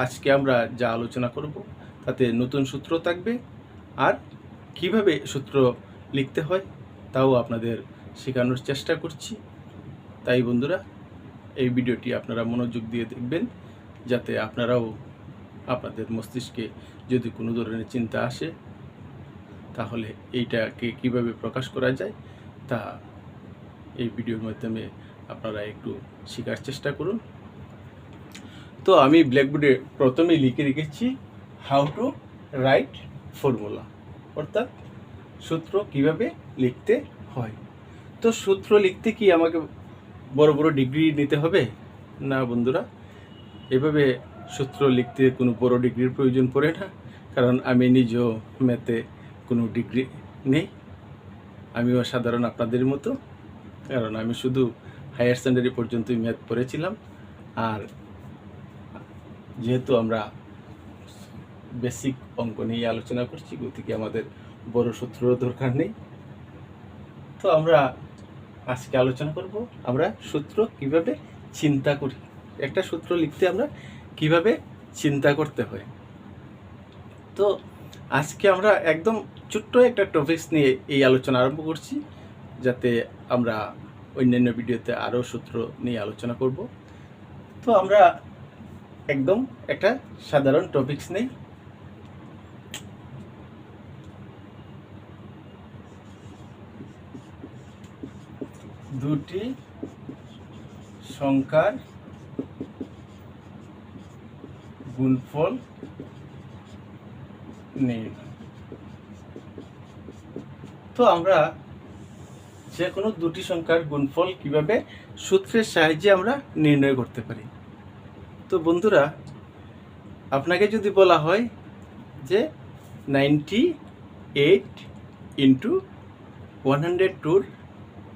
আজকে আমরা যা আলোচনা করব তাতে নতুন সূত্র থাকবে, আর কিভাবে সূত্র লিখতে হয় তাও আপনাদের শেখানোর চেষ্টা করছি। তাই বন্ধুরা, এই ভিডিওটি আপনারা মনোযোগ দিয়ে দেখবেন, যাতে আপনারাও আপনাদের মস্তিষ্কে যদি কোনো ধরনের চিন্তা আসে তাহলে এইটাকে কিভাবে প্রকাশ করা যায় তা এই ভিডিওর মাধ্যমে আপনারা একটু শেখার চেষ্টা করুন। তো আমি ব্ল্যাকবোর্ডে প্রথমেই লিখে রেখেছি হাউ টু রাইট ফর্মুলা, অর্থাৎ সূত্র কিভাবে লিখতে হয়। তো সূত্র লিখতে কি আমাকে বড় বড় ডিগ্রি নিতে হবে? না বন্ধুরা, এভাবে সূত্র লিখতে কোনো বড় ডিগ্রির প্রয়োজন পড়ে না, কারণ আমি নিজেও ম্যাথে কোনো ডিগ্রি নেই। আমিও সাধারণ আপনাদের মতো, কারণ আমি শুধু হায়ার সেকেন্ডারি পর্যন্তই ম্যাথ পড়েছিলাম। আর যেহেতু আমরা বেসিক অঙ্ক নিয়ে আলোচনা করছি, গতিকে আমাদের বড় সূত্রও দরকার নেই। তো আমরা আজকে আলোচনা করব আমরা সূত্র কিভাবে চিন্তা করি, একটা সূত্র লিখতে আমরা কিভাবে চিন্তা করতে হয়। তো আজকে আমরা একদম ছোট্ট একটা টপিকস নিয়ে এই আলোচনা আরম্ভ করছি, যাতে আমরা অন্যান্য ভিডিওতে আরও সূত্র নিয়ে আলোচনা করব। তো আমরা একদম একটা সাধারণ টপিকস নেই। দুটি সংখ্যার গুণফল নির্ণয়। তো আমরা যে কোনো দুটি সংখ্যার গুণফল কিভাবে সূত্রের সাহায্যে আমরা নির্ণয় করতে পারি। তো বন্ধুরা, আপনাকে যদি বলা হয় যে 98 ইন্টু 102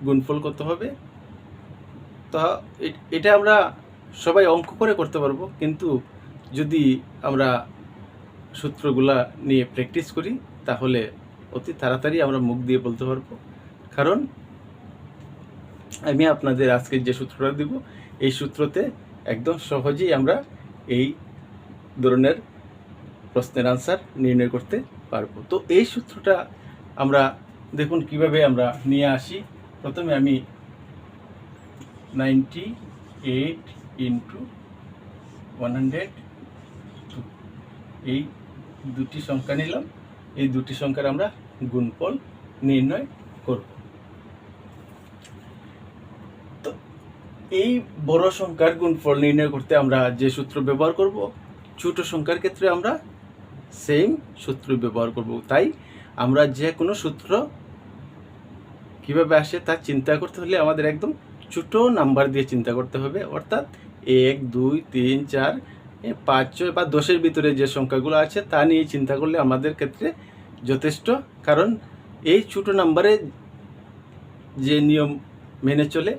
গুণফল কত হবে, তা এটা আমরা সবাই অঙ্ক করে করতে পারবো, কিন্তু যদি আমরা সূত্রগুলা নিয়ে প্র্যাকটিস করি তাহলে অতি তাড়াতাড়ি আমরা মুখ দিয়ে বলতে পারবো। কারণ আমি আপনাদের আজকে যে সূত্রটা দিব, এই সূত্রতে একদম সহজেই আমরা এই ধরনের প্রশ্নের আনসার নির্ণয় করতে পারবো। তো এই সূত্রটা আমরা দেখুন কিভাবে আমরা নিয়ে আসি। প্রথমে আমি 98 ইন্টু 102 এই দুটি সংখ্যা নিলাম, এই দুটি সংখ্যার আমরা গুণফল নির্ণয় করব। তো এই বড় সংখ্যার গুণফল নির্ণয় করতে আমরা যে সূত্র ব্যবহার করব, ছোট সংখ্যার ক্ষেত্রে আমরা সেম সূত্র ব্যবহার করব। তাই আমরা যে কোনো সূত্র কিভাবে আসে তা চিন্তা করতে হলে আমাদের একদম ছোট নাম্বার দিয়ে চিন্তা করতে হবে, অর্থাৎ 1 2 3 4 5 6 বা 10-এর ভিতরে যে সংখ্যাগুলো আছে তা নিয়ে চিন্তা করলে আমাদের ক্ষেত্রে যথেষ্ট। কারণ এই ছোট নাম্বারে যে নিয়ম মেনে চলে,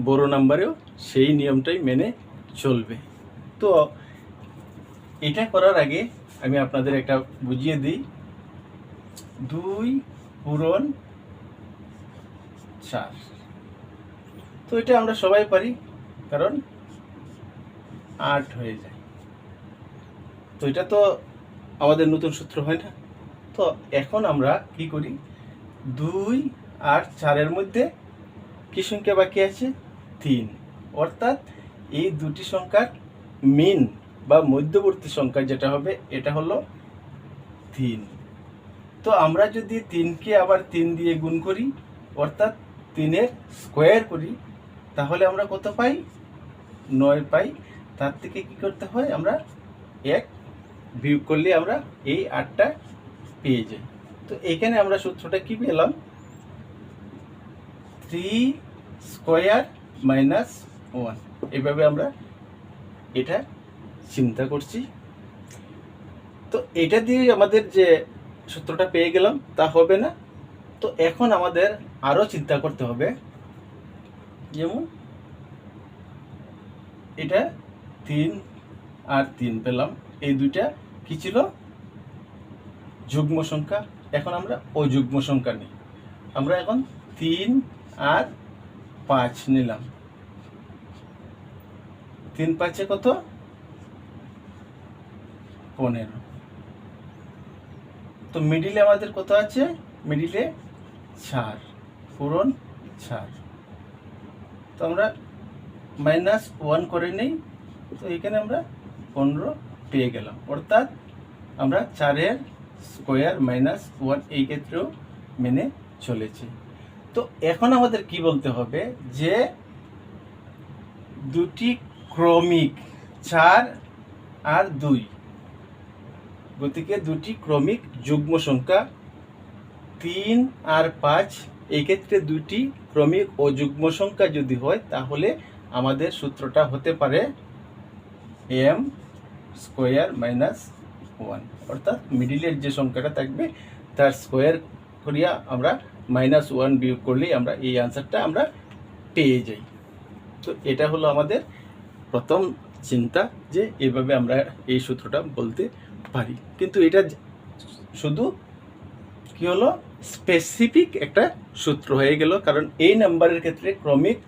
বড় নাম্বারেও সেই নিয়মটাই মেনে চলবে। তো এটা করার আগে আমি আপনাদের একটা বুঝিয়ে দিই। 2 পূরণ 4, তো এটা আমরা সবাই পারি, কারণ 8 হয়ে যায়। তো এটা তো আমাদের নতুন সূত্র হয় না। তো এখন আমরা কি করি, 2 আর 4-এর মধ্যে কি সংখ্যা বাকি আছে? 3, অর্থাৎ এই দুটি সংখ্যার মিন বা মধ্যবর্তী সংখ্যা যেটা হবে এটা হলো 3। তো আমরা যদি 3-কে আবার 3 দিয়ে গুণ করি, অর্থাৎ 3-এর স্কোয়ার করি, তাহলে আমরা কত পাই? 9 পাই। তার থেকে কি করতে হয়, আমরা 1 বিয়োগ করলে আমরা এই 8টা পেয়ে যাই। তো এখানে আমরা সূত্রটা কি পেলাম? 3 স্কোয়ার মাইনাস 1। এভাবে আমরা এটা চিন্তা করছি। তো এটা দিয়ে আমাদের যে সূত্রটা পেয়ে গেলাম তা হবে না। তো এখন আমাদের আরও চিন্তা করতে হবে। যেমন এটা 3 আর 3 পেলাম, এই দুইটা কি ছিল? যুগ্ম সংখ্যা। এখন আমরা অযুগ্ম সংখ্যা নিই। আমরা এখন 3 আর 5 নিলাম। 3 5-এ কত? 15। তো মিডিলে আমাদের কত আছে? মিডিলে 4 পূরণ 4। তো আমরা -1 করে নেই, তো এখানে আমরা 15 পেয়ে গেলাম। অর্থাৎ আমরা 4 স্কোয়ার -1 এই ক্ষেত্রেও মেনে চলেছি। তো এখন আমাদের কি বলতে হবে যে দুটি ক্রমিক 4 আর 2, গতিকে দুটি ক্রমিক যুগ্ম সংখ্যা 3 আর 5, এই ক্ষেত্রে দুটি ক্রমিক ও যুগ্ম সংখ্যা যদি হয় তাহলে আমাদের সূত্রটা হতে পারে m স্কোয়ার -1, অর্থাৎ মিডিলের যে সংখ্যাটা থাকবে তার স্কোয়ার করিয়া আমরা -1 বিয়োগ করলেই আমরা এই আনসারটা আমরা পেয়ে যাই। তো এটা হলো আমাদের প্রথম চিন্তা যে এইভাবে আমরা এই সূত্রটা বলতে পারি। কিন্তু এটা শুধু কি হলো, স্পেসিফিক একটা সূত্র হয়ে গেল, কারণ এই নাম্বারের ক্ষেত্রে ক্রমিক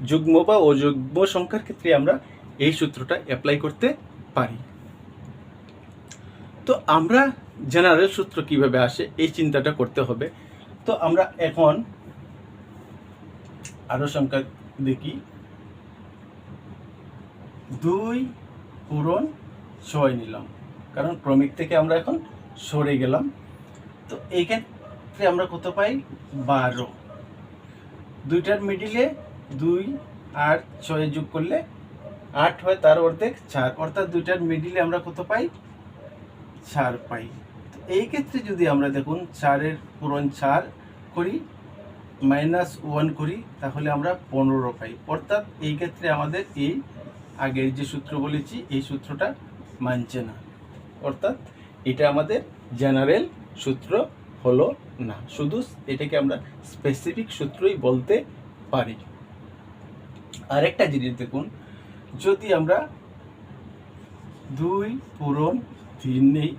যুগ্ম বা অযুগ্ম সংখ্যার ক্ষেত্রে আমরা এই সূত্রটা অ্যাপ্লাই করতে পারি। তো আমরা জেনারেল সূত্র কিভাবে আসে এই চিন্তাটা করতে হবে। তো আমরা এখন আরো সংখ্যা দেখি। 2 পূরণ 6 নিলাম, কারণ ক্রমিক থেকে আমরা এখন সরে গেলাম। তো এই ক্ষেত্রে আমরা কত পাই? 12। দুইটার মিডিলে 2 আর 6 যোগ করলে 8 হয়, তার অর্ধেক 4, অর্থাৎ দুইটার মিডিলে আমরা কত পাই? 4 পাই। তো এই ক্ষেত্রে যদি আমরা দেখুন 4 পূরণ 4 করি, -1 করি, তাহলে আমরা 15 পাই। অর্থাৎ এই ক্ষেত্রে আমাদের এই আগের যে সূত্র বলেছি এই সূত্রটা মানছে না, অর্থাৎ এটা আমাদের জেনারেল সূত্র হলো না, শুধু এটাকে আমরা স্পেসিফিক সূত্রই বলতে পারি। আরেকটা জিনিস দেখুন, যদি আমরা 2 পূরণ 3 নেই,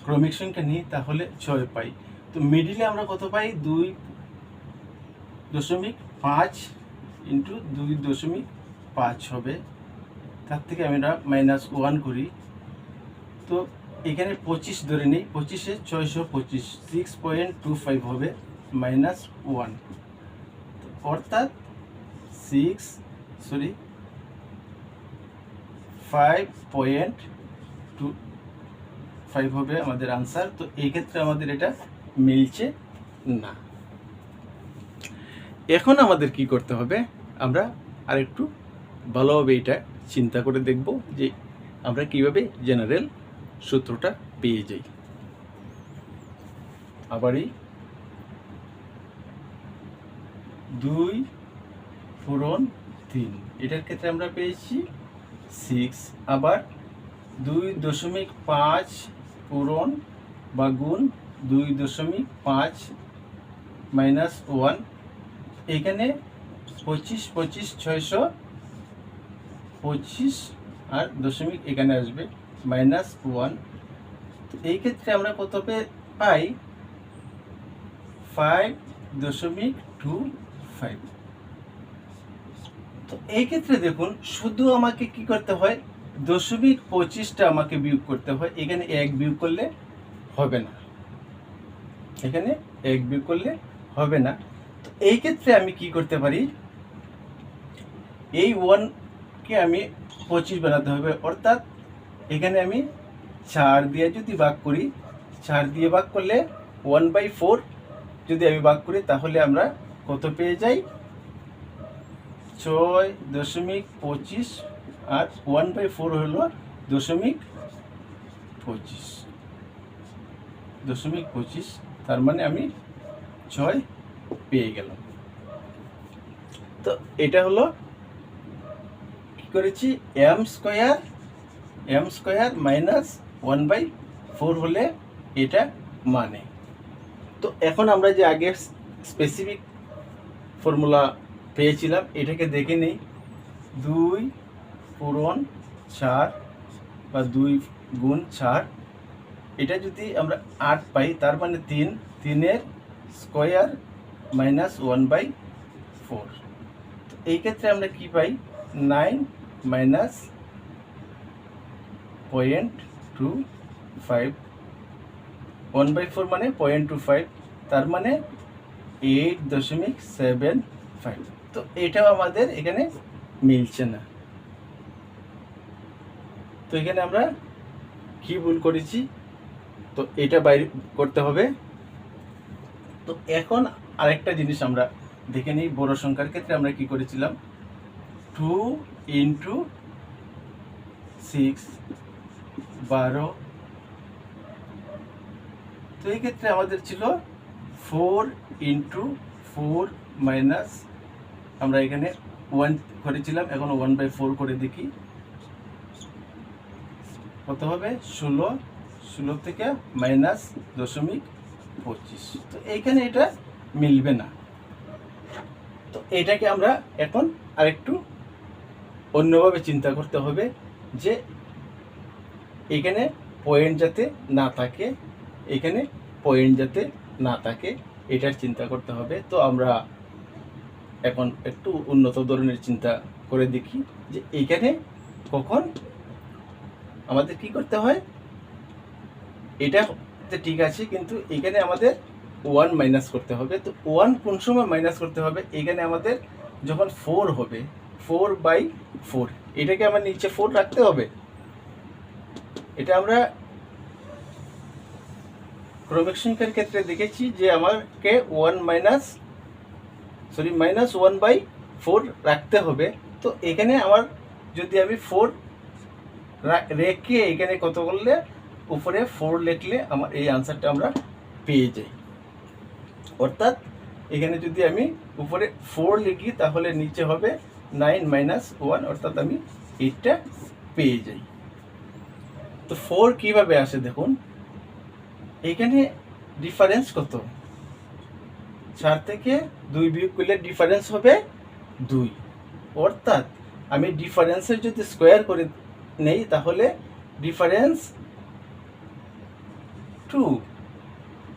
ক্রমিক সংখ্যা নিই, তাহলে 6 পাই। তো মিডিলে আমরা কত পাই? 2.5 ইন্টু 2.5 হবে, তার থেকে আমরা -1 করি। তো এখানে 25 ধরে নিই, 25-এ 625, 6.25 হবে -1, অর্থাৎ 5.25 হবে আমাদের আনসার। তো এই ক্ষেত্রে আমাদের এটা মিলছে না। এখন আমাদের কি করতে হবে, আমরা আরেকটু ভালোভাবে এটা চিন্তা করে দেখব যে আমরা কিভাবে জেনারেল সূত্রটা পেয়ে যাই। আবারই 2 পূরণ 3, এটার ক্ষেত্রে আমরা পেয়েছি 6। আবার 2.5 পূরণ বা গুণ 2.5 -1, এখানে 25 25 625 আর দশমিক এখানে আসবে -1। তো এই ক্ষেত্রে আমরা কত পাই? 5.25। তো এই ক্ষেত্রে দেখুন, শুধু আমাকে কি করতে হয়? 0.25টা আমাকে বিয়োগ করতে হয়। এখানে 1 বিয়োগ করলে হবে না, এখানে 1 বিয়োগ করলে হবে না। তো এই ক্ষেত্রে আমি কি করতে পারি? এই 1কে আমি 25 বানাতে হবে, অর্থাৎ এখানে আমি 4 দিয়ে যদি ভাগ করি, 4 দিয়ে ভাগ করলে 1/4 যদি আমি ভাগ করি, তাহলে আমরা কত পেয়ে যাই? 6.25, আর 1/4 হলো 0.25, তার মানে আমি 6 পেয়ে গেলাম। তো এটা হলো কি করেছি, m স্কোয়ার -1/4 হলে এটা মানে। তো এখন আমরা যে আগে স্পেসিফিক ফর্মুলা পেয়েছিলাম এটাকে দেখে নেই। 2 পূরণ 4 বা 2 গুণ 4, এটা যদি আমরা 8 পাই, তার মানে 3-এর স্কোয়ার -1/4। তো এই ক্ষেত্রে আমরা কি পাই? 9 -0.25। 5, 1/4 মানে 0.25, তার মানে 8.75। তো এটাও আমাদের এখানে মিলছে না। তো এখানে আমরা কি ভুল করেছি, তো এটা বাইরে করতে হবে। তো এখন আরেকটা জিনিস আমরা দেখে নিই, বড় সংখ্যার ক্ষেত্রে আমরা কি করেছিলাম, 2 × 6 12। তো এই ক্ষেত্রে আমাদের ছিল 4 × 4 মাইনাস, আমরা এখানে 1 করেছিলাম, এখন 1/4 করে দেখি কত হবে, 16, 16 থেকে মাইনাস 0.25। তো এইখানে এটা মিলবে না। তো এটাকে আমরা এখন আরেকটু অন্যভাবে চিন্তা করতে হবে, যে এখানে পয়েন্ট যাতে না থাকে, এখানে পয়েন্ট যাতে না থাকে, এটার চিন্তা করতে হবে। তো আমরা এখন একটু উন্নত ধরনের চিন্তা করে দেখি, যে এইখানে কখন আমাদের কি করতে হয়। এটা ঠিক আছে, কিন্তু এখানে আমাদের 1 মাইনাস করতে হবে। তো 1 কোন সময় মাইনাস করতে হবে, এখানে আমাদের যখন 4 হবে, 4/4, এটাকে আমার নিচে 4 রাখতে হবে। এটা আমরা ক্রমিক সংখ্যার ক্ষেত্রে দেখেছি যে আমাকে -1/4 রাখতে হবে। তো এখানে আমার যদি আমি 4 রেখে এখানে কত করলে উপরে 4 লিখলে আমার এই আনসারটা আমরা পেয়ে যাই। অর্থাৎ এখানে যদি আমি উপরে 4 লিখি তাহলে নিচে হবে 9 - 1, অর্থাৎ আমি 8টা পেয়ে যাই। তো 4 কিভাবে আসে দেখুন, এখানে ডিফারেন্স কত, 4 থেকে 2 বিয়োগ করলে ডিফারেন্স হবে 2। অর্থাৎ আমি ডিফারেন্সের যদি স্কোয়ার করে নেই তাহলে ডিফারেন্স 2,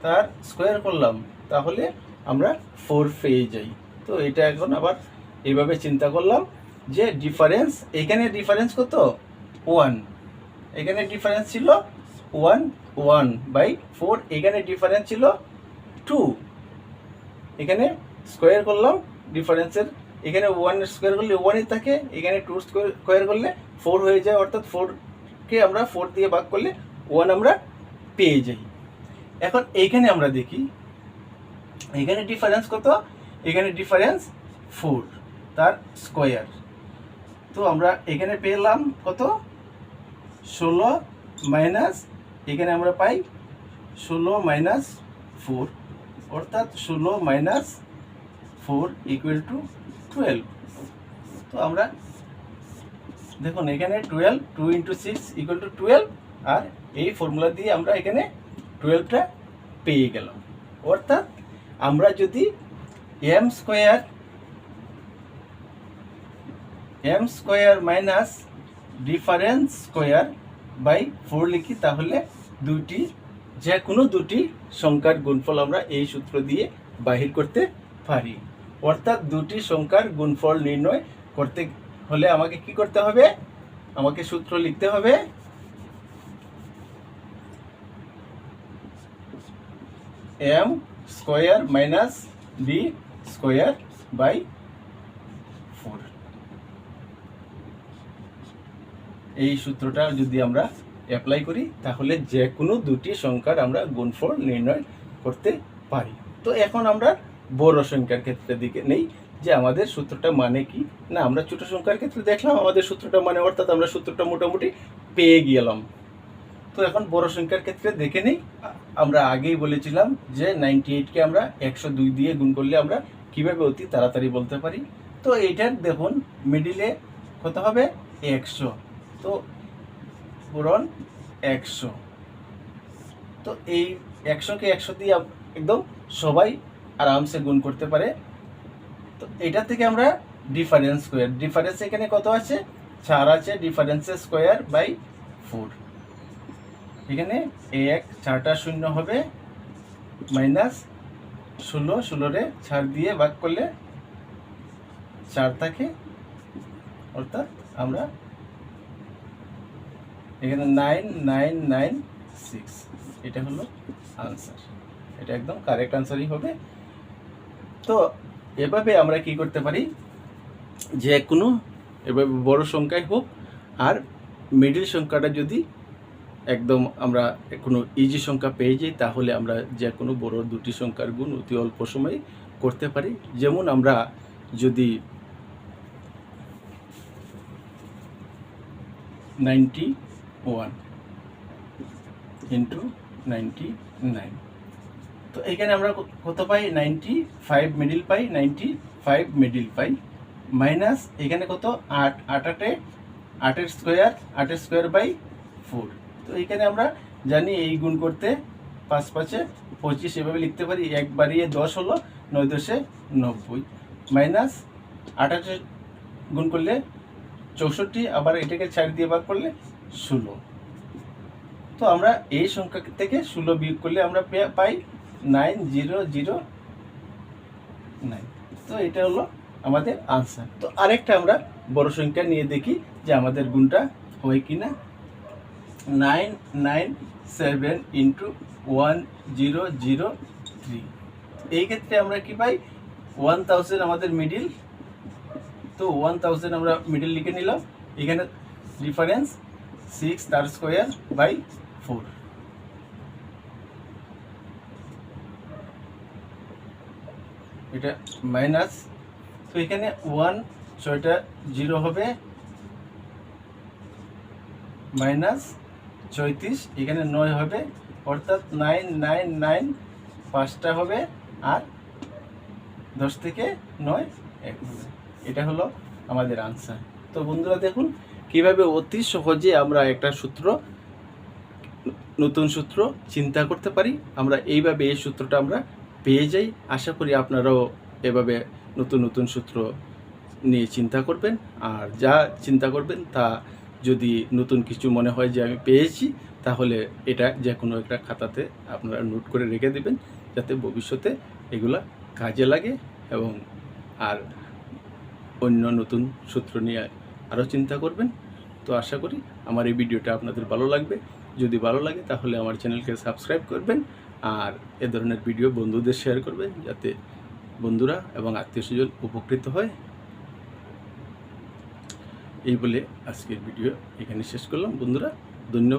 তার স্কোয়ার করলাম তাহলে আমরা 4 পেয়ে যাই। তো এটা এখন আবার এইভাবে চিন্তা করলাম যে ডিফারেন্স, এখানে ডিফারেন্স কত, 1, এখানে ডিফারেন্স ছিল 1/4, এখানে ডিফারেন্স ছিল 2, এখানে স্কোয়ার করলাম ডিফারেন্সের, এখানে 1 স্কোয়ার করলে 1ই থাকে, এখানে 2 স্কোয়ার করলে 4 হয়ে যায়, অর্থাৎ 4কে আমরা 4 দিয়ে ভাগ করলে 1 আমরা পেয়ে যাই। এখন এইখানে আমরা দেখি এখানে ডিফারেন্স কত, এখানে ডিফারেন্স 4, তার স্কোয়ার। তো আমরা এখানে পেলাম কত, 16 মাইনাস, এখানে আমরা পাই 16 - 4, অর্থাৎ 16 - 4 = 12। তো আমরা দেখুন এখানে 12, 2 × 6 = 12, আর এই ফর্মুলা দিয়ে আমরা এখানে 12টা পেয়ে গেলাম। অর্থাৎ আমরা যদি m square minus difference square by 4 লিখি তাহলে যে কোনো দুটি সংখ্যার গুণফল আমরা এই সূত্র দিয়ে বাহির করতে পারি। অর্থাৎ দুটি সংখ্যার গুণফল নির্ণয় করতে হলে আমাকে কি করতে হবে, আমাকে সূত্র লিখতে হবে m square minus d square by 4। এই সূত্রটা যদি আমরা অ্যাপ্লাই করি তাহলে যে কোনো দুটি সংখ্যার আমরা গুণফল নির্ণয় করতে পারি। তো এখন আমরা বড় সংখ্যার ক্ষেত্রে দিকে নেই যে আমাদের সূত্রটা মানে কি না, আমরা ছোট সংখ্যার ক্ষেত্রে দেখলাম আমাদের সূত্রটা মানে, অর্থাৎ আমরা সূত্রটা মোটামুটি পেয়ে গেলাম। তো এখন বড় সংখ্যার ক্ষেত্রে দেখে নেই। আমরা আগেই বলেছিলাম যে 98কে আমরা 102 দিয়ে গুণ করলে আমরা কিভাবে অতি তাড়াতাড়ি বলতে পারি। তো এইটার দেখুন মিডিলে কত হবে, 100, তো পূরণ 100। তো এই 100কে 100 দিয়ে একদম সবাই আরামসে গুণ করতে পারে। তো এটা থেকে আমরা ডিফারেন্স স্কোয়ার, ডিফারেন্স এখানে কত আছে, 4 আছে, ডিফারেন্সের স্কোয়ার বাই 4, এখানে 1 4টা 0 হবে, মাইনাস 16, 16রে 4 দিয়ে ভাগ করলে 4 থাকে, অর্থাৎ আমরা এখানে 9 9 9 6। এটা হলো আনসার, এটা একদম কারেক্ট আনসারই হবে। তো এভাবে আমরা কি করতে পারি, যে কোনো এভাবে বড় সংখ্যায় হোক, আর মিডিল সংখ্যাটা যদি একদম আমরা কোনো ইজি সংখ্যা পেয়ে যাই, তাহলে আমরা যে কোনো বড় দুটি সংখ্যার গুণ অতি অল্প সময়ে করতে পারি। যেমন আমরা যদি 91 ইন্টু 99, তো এখানে আমরা কত পাই, 95 মিডিল পাই, 95 মিডিল পাই, মাইনাস এখানে কত 8, 8 স্কোয়ার বাই 4। তো এখানে আমরা জানি এই গুণ করতে 5 5 25 এভাবে লিখতে পারি। 1 বাড়িয়ে 10 হলো, 9 10 90, মাইনাস 8 গুণ করলে 64, আবার এটাকে 4 দিয়ে ভাগ করলে 16। তো আমরা এই সংখ্যা থেকে 16 বিয়োগ করলে আমরা পাই 9009। তো এটা হলো আমাদের আনসার। তো আরেকটা আমরা বড় সংখ্যা নিয়ে দেখি যে আমাদের গুণটা হয় কিনা। 997 ইন্টু 1003, এই ক্ষেত্রে আমরা কি পাই, 1000 আমাদের মিডিল। তো 1000 আমরা মিডিল লিখে নিলাম, এখানে ডিফারেন্স 6 তার স্কোয়ার বাই 4। এটা মাইনাস, তো এখানে 1 6টা 0 হবে, মাইনাস 34, এখানে 9 হবে, অর্থাৎ 999 5টা হবে, আর 10 থেকে 9 1 হবে। এটা হলো আমাদের আনসার। তো বন্ধুরা দেখুন কিভাবে অতি সহজে আমরা একটা সূত্র, নতুন সূত্র চিন্তা করতে পারি। আমরা এইভাবে এই সূত্রটা আমরা পেয়ে যাই। আশা করি আপনারাও এভাবে নতুন নতুন সূত্র নিয়ে চিন্তা করবেন, আর যা চিন্তা করবেন তা যদি নতুন কিছু মনে হয় যে আমি পেয়েছি, তাহলে এটা যে কোনো একটা খাতাতে আপনারা নোট করে রেখে দেবেন, যাতে ভবিষ্যতে এগুলা কাজে লাগে। এবং আর অন্য নতুন সূত্র নিয়ে আরও চিন্তা করবেন। তো আশা করি আমার এই ভিডিওটা আপনাদের ভালো লাগবে। যদি ভালো লাগে তাহলে আমার চ্যানেলকে সাবস্ক্রাইব করবেন, আর এ ধরনের ভিডিও বন্ধুদের শেয়ার করবেন, যাতে বন্ধুরা এবং আত্মীয়স্বজন উপকৃত হয়। এই বলে আজকের ভিডিও এখানে শেষ করলাম বন্ধুরা, ধন্যবাদ।